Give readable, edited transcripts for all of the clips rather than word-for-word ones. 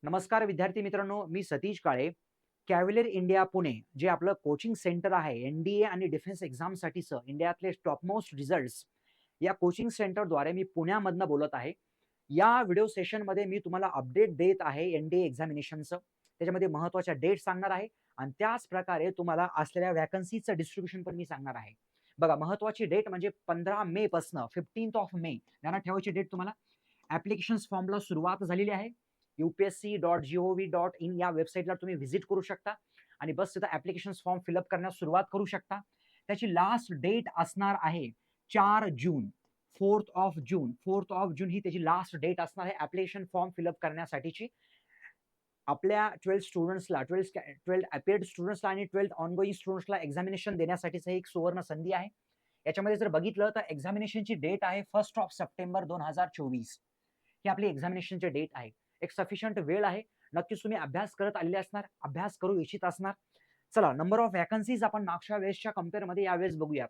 नमस्कार विद्यार्थी मित्रांनो, मी सतीश काळे. कॅव्हलियर इंडिया पुणे जे आपलं कोचिंग सेंटर आहे एनडीए आणि डिफेन्स एक्झामसाठीचं इंडियातले टॉपमोस्ट रिझल्ट्स या कोचिंग सेंटरद्वारे मी पुण्यामधनं बोलत आहे. या व्हिडिओ सेशनमध्ये मी तुम्हाला अपडेट देत आहे एनडीए एक्झामिनेशनचं. त्याच्यामध्ये महत्त्वाच्या डेट सांगणार आहे आणि त्याच प्रकारे तुम्हाला असलेल्या व्हॅकन्सीचं डिस्ट्रिब्युशन पण मी सांगणार आहे. बघा, महत्त्वाची डेट म्हणजे 15 मे पासनं 15th ऑफ मे ध्यानात ठेवायची डेट तुम्हाला. ॲप्लिकेशन्स फॉर्मला सुरुवात झालेली आहे. upsc.gov.in या वेबसाईटला तुम्ही व्हिजिट करू शकता आणि बस तिथं ॲप्लिकेशन फॉर्म फिलअप करण्यास सुरुवात करू शकता. त्याची लास्ट डेट असणार आहे 4 जून. 4th ऑफ जून ही त्याची लास्ट डेट असणार आहे ॲप्लिकेशन फॉर्म फिलअप करण्यासाठीची. आपल्या 12 स्टुडंट्सला 12 अपियर्ड स्टुडंट्सला आणि 12 ऑनगोईंग स्टुडंट्सला एक्झामिनेशन देण्यासाठीचं एक सुवर्ण संधी आहे. याच्यामध्ये जर बघितलं तर एक्झामिनेशनची डेट आहे 1 सप्टेंबर 2024. ही आपली एक्झामिनेशनची डेट आहे. एक सफिशियंट वेळ आहे. नक्कीच तुम्ही अभ्यास करत आलेले असणार, अभ्यास करू इच्छित असणार. चला, नंबर ऑफ व्हॅकन्सीज आपण मागच्या वेळेसच्या कम्पेअरमध्ये यावेळेस बघूयात.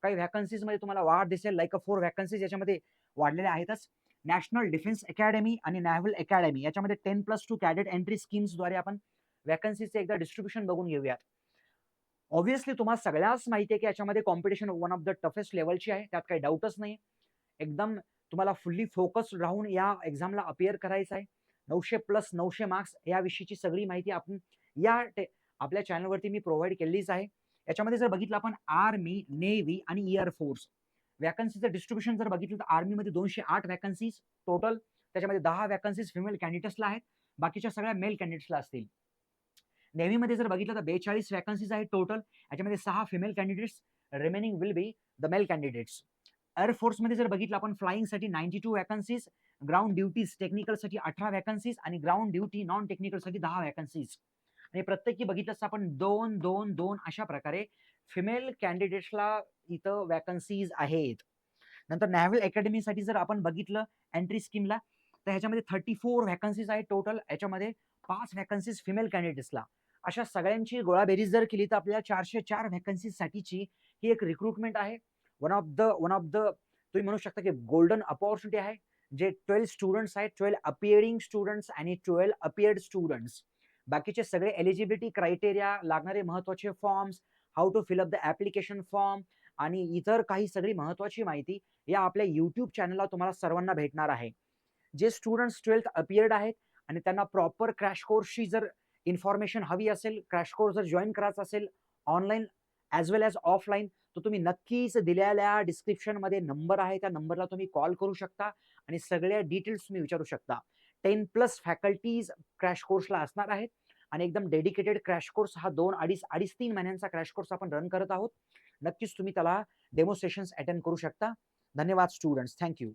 काही व्हॅकन्सीजमध्ये तुम्हाला वाढ दिसेल, लाईक 4 व्हॅकन्सीज याच्यामध्ये वाढलेल्या आहेतच. नॅशनल डिफेन्स अकॅडमी आणि नॅव्हल अकॅडमी याच्यामध्ये 10+2 कॅडेट एंट्री स्कीम्सद्वारे आपण व्हॅकन्सीचे एकदा डिस्ट्रिब्युशन बघून घेऊयात. ऑब्व्हियसली तुम्हाला सगळ्याच माहिती आहे की याच्यामध्ये competition one of the toughest लेवलची आहे, त्यात काही डाऊटच नाही. एकदम तुम्हाला फुल्ली फोकस्ड राहून या एक्झामला अपियर करायचं आहे. 900+ 900 मार्क्स याविषयीची सगळी माहिती आपण आपल्या चॅनलवरती मी प्रोव्हाइड केलेलीच आहे. याच्यामध्ये जर बघितलं आपण आर्मी, नेव्ही आणि एअरफोर्स व्हॅकन्सीचं डिस्ट्रिब्युशन जर बघितलं तर आर्मीमध्ये 208 व्हॅकन्सीज टोटल. त्याच्यामध्ये 10 व्हॅकन्सीज फिमेल कॅन्डिडेट्सला आहेत, बाकीच्या सगळ्या मेल कॅन्डिडेट्सला असतील. नेव्हीमध्ये जर बघितलं तर 42 व्हॅकन्सीज आहेत टोटल. याच्यामध्ये 6 female candidates, remaining will be the male candidates. एअरफोर्समध्ये जर बघितलं आपण फ्लाइंगसाठी 92 व्हॅकन्सीज, ग्राउंड ड्युटीज टेक्निकलसाठी 18 व्हॅकन्सीज आणि ग्राउंड ड्युटी नॉन टेक्निकलसाठी 10 व्हॅकन्सीज. आणि प्रत्येकी बघितलं तर आपण 2, 2, 2 अशा प्रकारे फिमेल कॅन्डिडेट्सला इथं व्हॅकन्सीज आहेत. नंतर नॅव्हल अकॅडमीसाठी जर आपण बघितलं एंट्री स्कीमला तर ह्याच्यामध्ये 34 व्हॅकन्सीज आहेत टोटल. याच्यामध्ये 5 व्हॅकन्सीज फिमेल कॅन्डिडेट्सला. अशा सगळ्यांची गोळाबेरीज जर केली तर आपल्याला 404 व्हॅकन्सीजसाठीची ही एक रिक्रुटमेंट आहे. वन ऑफ द तुम्ही म्हणू शकता की गोल्डन अपॉर्च्युनिटी आहे. जे 12 स्टुडंट्स आहेत, 12 अपियरिंग स्टुडंट्स आणि 12 अपियर्ड स्टुडंट्स. बाकीचे सगळे एलिजिबिलिटी क्रायटेरिया, लागणारे महत्वाचे forms, how to fill up the application form आणि इतर काही सगळी महत्वाची माहिती या आपल्या YouTube चॅनलला तुम्हाला सर्वांना भेटणार आहे. जे स्टुडंट्स 12th अपियर्ड आहेत आणि त्यांना प्रॉपर क्रॅश कोर्सची जर इन्फॉर्मेशन हवी असेल, क्रॅश कोर्स जर जॉईन करायचा असेल ऑनलाईन ॲज वेल ॲज ऑफलाईन, तर तुम्ही नक्कीच दिलेल्या डिस्क्रिप्शनमध्ये नंबर आहे, त्या नंबरला तुम्ही कॉल करू शकता आणि सगळ्या डिटेल्स तुम्ही विचारू शकता. 10+ फॅकल्टीज क्रॅश कोर्सला असणार आहेत आणि एकदम डेडिकेटेड क्रॅश कोर्स हा 2-2.5-3 महिन्यांचा क्रॅश कोर्स आपण रन करत आहोत. नक्कीच तुम्ही त्याला डेमो सेशन्स अटेंड करू शकता. धन्यवाद स्टुडंट्स. Thank you.